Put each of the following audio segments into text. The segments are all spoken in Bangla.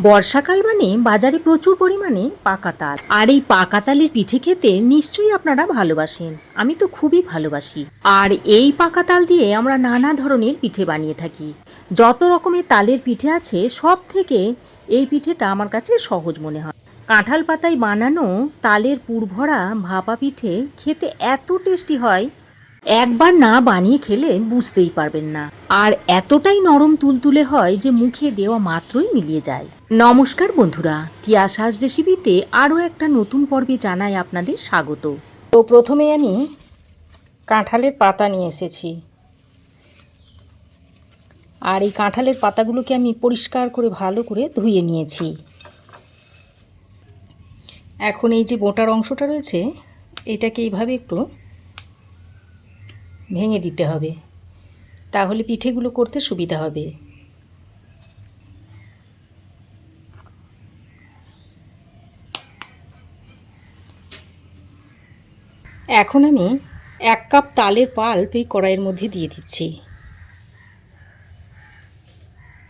বর্ষাকাল মানে বাজারে প্রচুর পরিমাণে পাকা তাল, আর এই পাকা তালের পিঠে খেতে নিশ্চয়ই আপনারা ভালোবাসেন। আমি তো খুবই ভালোবাসি। আর এই পাকা তাল দিয়ে আমরা নানা ধরনের পিঠে বানিয়ে থাকি। যত রকমের তালের পিঠে আছে সব থেকে এই পিঠেটা আমার কাছে সহজ মনে হয়। কাঁঠাল পাতায় বানানো তালের পুরভরা ভাপা পিঠে খেতে এত টেস্টি হয়, একবার না বানিয়ে খেলে বুঝতেই পারবেন না। আর এতটাই নরম তুলতুলে হয় যে মুখে দেওয়া মাত্রই মিলিয়ে যায়। নমস্কার বন্ধুরা, তিয়া সাজ রেসিপিতে আরও একটা নতুন পর্বে জানাই আপনাদের স্বাগত। তো প্রথমে আমি কাঁঠালের পাতা নিয়ে এসেছি, আর এই কাঁঠালের পাতাগুলোকে আমি পরিষ্কার করে ভালো করে ধুয়ে নিয়েছি। এখন এই যে বোটার অংশটা রয়েছে এটাকে এইভাবে একটু ভেঙে দিতে হবে, তাহলে পিঠেগুলো করতে সুবিধা হবে। এখন আমি 1 কাপ তালের পাল্প এই কড়াইয়ের মধ্যে দিয়ে দিচ্ছি।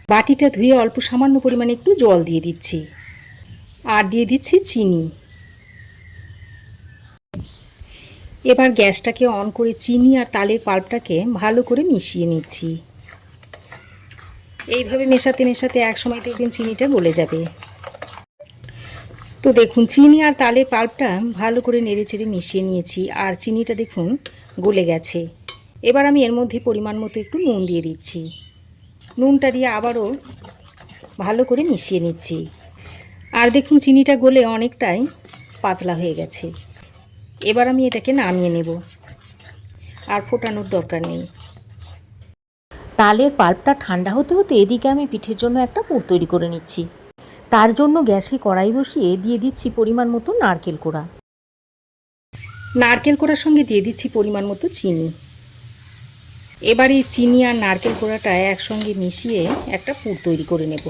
বাটিটা ধুয়ে অল্প সামান্য পরিমাণে একটু জল দিয়ে দিচ্ছি, আর দিয়ে দিচ্ছি চিনি। এবার গ্যাসটাকে অন করে চিনি আর তালের পাল্পটাকে ভালো করে মিশিয়ে নিচ্ছি। এইভাবে মেশাতে মেশাতে এক সময় দেখবেন চিনিটা গলে যাবে। তো দেখুন চিনি আর তালের পাল্পটা ভালো করে নেড়েচেড়ে মিশিয়ে নিয়েছি, আর চিনিটা দেখুন গলে গেছে। এবার আমি এর মধ্যে পরিমাণ মতো একটু নুন দিয়ে দিচ্ছি। নুনটা দিয়ে আবারও ভালো করে মিশিয়ে নিচ্ছি। আর দেখুন চিনিটা গলে অনেকটাই পাতলা হয়ে গেছে। এবার আমি এটাকে নামিয়ে নেব, আর ফোটানোর দরকার নেই। তালের পাল্পটা ঠান্ডা হতে হতে এদিকে আমি পিঠের জন্য একটা পুর তৈরি করে নিচ্ছি। তার জন্য গ্যাসে কড়াই বসিয়ে দিয়ে দিচ্ছি পরিমাণ মতো নারকেল কোড়া। নারকেল কোড়ার সঙ্গে দিয়ে দিচ্ছি পরিমাণ মতো চিনি। এবার এই চিনি আর নারকেল কোড়াটা একসঙ্গে মিশিয়ে একটা পুর তৈরি করে নেব।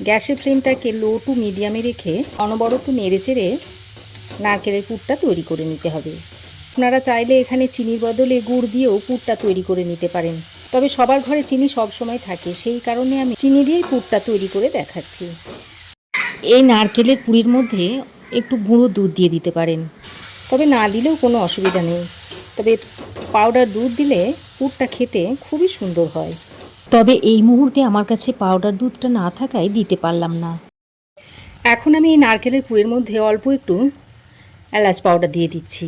গ্যাসের ফ্লেমটাকে লো টু মিডিয়ামে রেখে অনবরত নেড়েচেড়ে নারকেলের পুরটা তৈরি করে নিতে হবে। আপনারা চাইলে এখানে চিনির বদলে গুড় দিয়েও পুরটা তৈরি করে নিতে পারেন, তবে সবার ঘরে চিনি সব সময় থাকে, সেই কারণে আমি চিনি দিয়েই পুরটা তৈরি করে দেখাচ্ছি। এই নারকেলের পুরির মধ্যে একটু গুঁড়ো দুধ দিয়ে দিতে পারেন, তবে না দিলেও কোনো অসুবিধা নেই। তবে পাউডার দুধ দিলে পুরটা খেতে খুবই সুন্দর হয়। তবে এই মুহূর্তে আমার কাছে পাউডার দুধটা না থাকায় দিতে পারলাম না। এখন আমি এই নারকেলের পুরের মধ্যে অল্প একটু এলাচ পাউডার দিয়ে দিচ্ছি,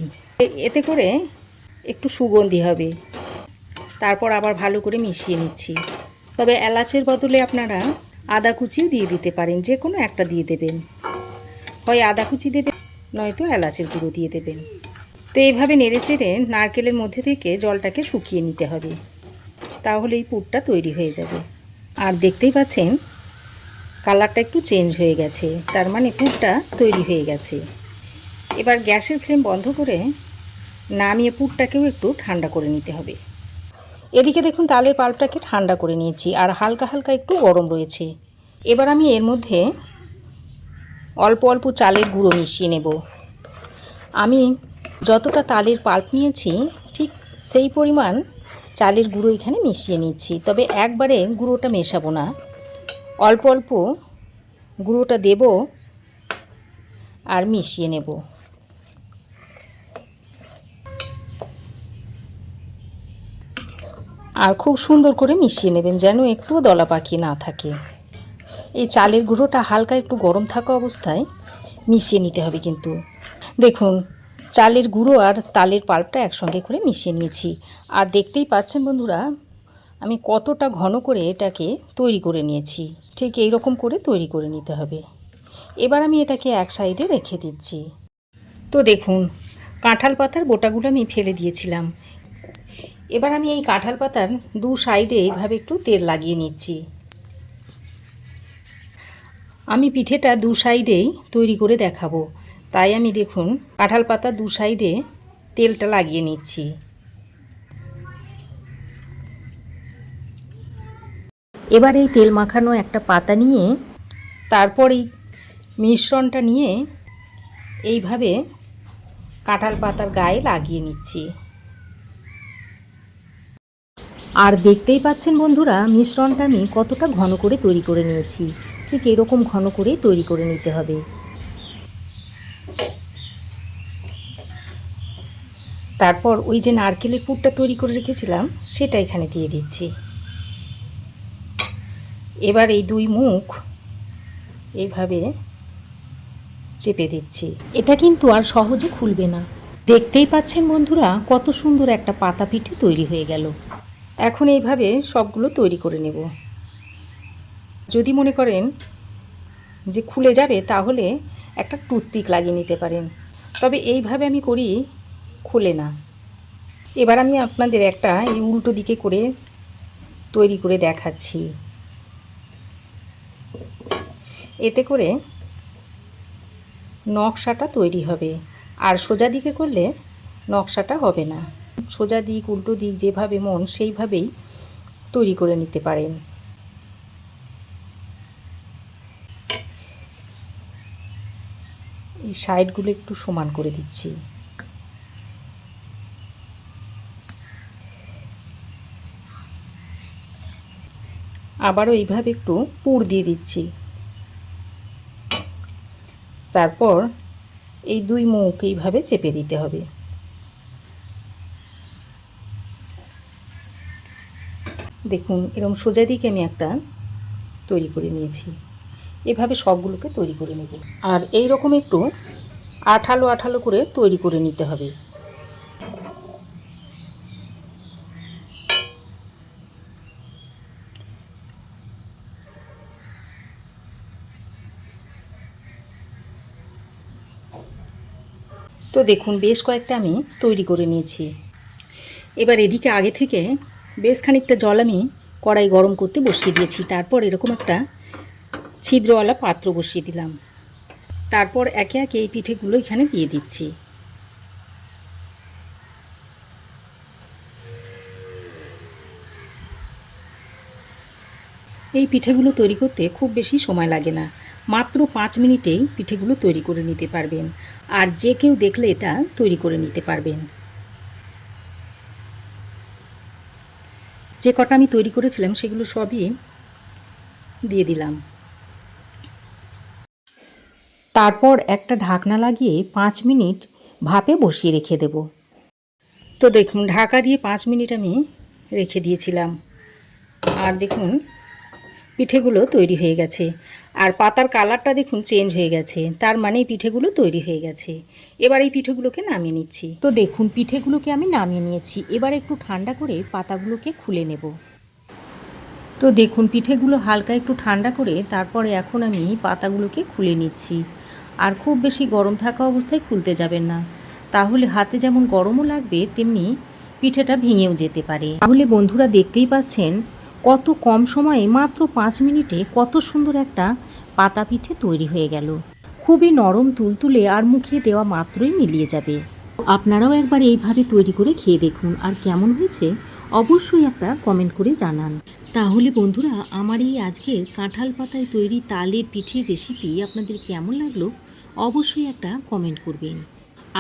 এতে করে একটু সুগন্ধি হবে। তারপর আবার ভালো করে মিশিয়ে নিচ্ছি। তবে এলাচের বদলে আপনারা আদা কুচিও দিয়ে দিতে পারেন, যে কোনো একটা দিয়ে দেবেন। হয় আদা কুচি দেবেন, নয়তো এলাচের গুঁড়ো দিয়ে দেবেন। তো এইভাবে নেড়েচেড়ে নারকেলের মধ্যে থেকে জলটাকে শুকিয়ে নিতে হবে, তাহলে এই পুরটা তৈরি হয়ে যাবে। আর দেখতেই পাচ্ছেন কালারটা একটু চেঞ্জ হয়ে গেছে, তার মানে পুরটা তৈরি হয়ে গেছে। এবার গ্যাসের ফ্লেম বন্ধ করে নামিয়ে পুরটাকেও একটু ঠান্ডা করে নিতে হবে। এদিকে দেখুন তালের পাল্পটাকে ঠান্ডা করে নিয়েছি, আর হালকা হালকা একটু গরম রয়েছে। এবার আমি এর মধ্যে অল্প অল্প চালের গুঁড়ো মিশিয়ে নেব। আমি যতটা তালের পাল্প নিয়েছি ঠিক সেই পরিমাণ চালের গুঁড়ো এখানে মিশিয়ে নিচ্ছি। তবে একবারে গুঁড়োটা মেশাবো না, অল্প অল্প গুঁড়োটা দেব আর মিশিয়ে নেব। আর খুব সুন্দর করে মিশিয়ে নেবেন, যেন একটু দলা পাখি না থাকে। এই চালের গুঁড়োটা হালকা একটু গরম থাকা অবস্থায় মিশিয়ে নিতে হবে। কিন্তু দেখুন চালের গুঁড়ো আর তালের পাল্পটা একসঙ্গে করে মিশিয়ে নিয়েছি। আর দেখতেই পাচ্ছেন বন্ধুরা আমি কতটা ঘন করে এটাকে তৈরি করে নিয়েছি। ঠিক এই রকম করে তৈরি করে নিতে হবে। এবার আমি এটাকে এক সাইডে রেখে দিচ্ছি। তো দেখুন কাঁঠাল পাতার বোটাগুলো আমি ফেলে দিয়েছিলাম। এবার আমি এই কাঁঠাল পাতার দু সাইডে এইভাবে একটু তেল লাগিয়ে নিচ্ছি। আমি পিঠেটা দু সাইডেই তৈরি করে দেখাবো, তাই আমি দেখুন কাঁঠাল পাতা দু সাইডে তেলটা লাগিয়ে নিচ্ছি। এবার এই তেল মাখানো একটা পাতা নিয়ে তারপর এই মিশ্রণটা নিয়ে এইভাবে কাঁঠাল পাতার গায়ে লাগিয়ে নিচ্ছি। আর দেখতেই পাচ্ছেন বন্ধুরা মিশ্রণটা আমি কতটা ঘন করে তৈরি করে নিয়েছি। ঠিক এরকম ঘন করে তৈরি করে নিতে হবে। তারপর ওই যে নারকেলের পুরটা তৈরি করে রেখেছিলাম সেটা এখানে দিয়ে দিচ্ছি। এবার এই দুই মুখ এইভাবে চেপে দিচ্ছি। এটা কিন্তু আর সহজে খুলবে না। দেখতেই পাচ্ছেন বন্ধুরা, কত সুন্দর একটা পাতা পিঠে তৈরি হয়ে গেল। এখন এইভাবে সবগুলো তৈরি করে নেব। যদি মনে করেন যে খুলে যাবে তাহলে একটা টুথপিক লাগিয়ে নিতে পারেন, তবে এইভাবে আমি করি, খুলে না। এবার আমি আপনাদের একটা এই উল্টো দিকে করে তৈরি করে দেখাচ্ছি। এতে করে নকশাটা তৈরি হবে, আর সোজা দিকে করলে নকশাটা হবে না। সোজা দিক উল্টো দিক যেভাবে মন সেইভাবেই তৈরি করে নিতে পারেন। এই সাইডগুলো একটু সমান করে দিচ্ছি। আবারও এইভাবে একটু পুর দিয়ে দিচ্ছি। তারপর এই দুই মুখ এইভাবে চেপে দিতে হবে। দেখুন এরকম সোজা দিকে আমি একটা তৈরি করে নিয়েছি। এভাবে সবগুলোকে তৈরি করে নেব। আর এই রকম একটু আঠালো আঠালো করে তৈরি করে নিতে হবে। তো দেখুন বেশ কয়েকটা আমি তৈরি করে নিয়েছি। এবার এদিকে আগে থেকে বেশ খানিকটা জল আমি কড়াই গরম করতে বসিয়ে দিয়েছি। তারপর এরকম একটা ছিদ্রওয়ালা পাত্র বসিয়ে দিলাম। তারপর একে একে এই পিঠেগুলো এখানে দিয়ে দিচ্ছি। এই পিঠেগুলো তৈরি করতে খুব বেশি সময় লাগে না, মাত্র 5 মিনিটেই পিঠেগুলো তৈরি করে নিতে পারবেন। আর যে কেউ দেখলে এটা তৈরি করে নিতে পারবেন। যে কটা আমি তৈরি করেছিলাম সেগুলো সবই দিয়ে দিলাম। তারপর একটা ঢাকনা লাগিয়ে 5 মিনিট ভাপে বসিয়ে রেখে দেব। তো দেখুন ঢাকা দিয়ে 5 মিনিট আমি রেখে দিয়েছিলাম। আর দেখুন পিঠেগুলো তৈরি হয়ে গেছে। আর পাতার কালারটা দেখুন চেঞ্জ হয়ে গেছে, তার মানে পিঠেগুলো তৈরি হয়ে গেছে। এবার এই পিঠেগুলোকে নামিয়ে নিচ্ছি। তো দেখুন পিঠেগুলোকে আমি নামিয়ে নিয়েছি। এবার একটু ঠান্ডা করে পাতাগুলোকে খুলে নেব। তো দেখুন পিঠেগুলো হালকা একটু ঠান্ডা করে তারপরে এখন আমি পাতাগুলোকে খুলে নিচ্ছি। আর খুব বেশি গরম থাকা অবস্থায় খুলতে যাবেন না, তাহলে হাতে যেমন গরমও লাগবে তেমনি পিঠেটা ভেঙেও যেতে পারে। তাহলে বন্ধুরা দেখতেই পাচ্ছেন কত কম সময়ে মাত্র 5 মিনিটে কত সুন্দর একটা পাতা পিঠে তৈরি হয়ে গেল। খুবই নরম তুলতুলে আর মুখে দেওয়া মাত্রই মিলিয়ে যাবে। আপনারাও একবার এইভাবে তৈরি করে খেয়ে দেখুন, আর কেমন হয়েছে অবশ্যই একটা কমেন্ট করে জানান। তাহলে বন্ধুরা আমার এই আজকের কাঁঠাল পাতায় তৈরি তালের পিঠের রেসিপি আপনাদের কেমন লাগলো অবশ্যই একটা কমেন্ট করবেন।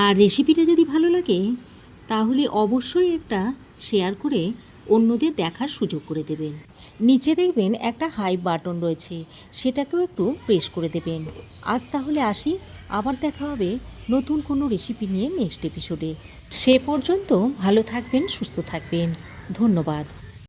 আর রেসিপিটা যদি ভালো লাগে তাহলে অবশ্যই একটা শেয়ার করে অন্যদের দেখার সুযোগ করে দেবেন। নিচে দেখবেন একটা হাই বাটন রয়েছে, সেটাকেও একটু প্রেস করে দেবেন। আজ তাহলে আসি, আবার দেখা হবে নতুন কোনো রেসিপি নিয়ে নেক্সট এপিসোডে। সে পর্যন্ত ভালো থাকবেন, সুস্থ থাকবেন। ধন্যবাদ।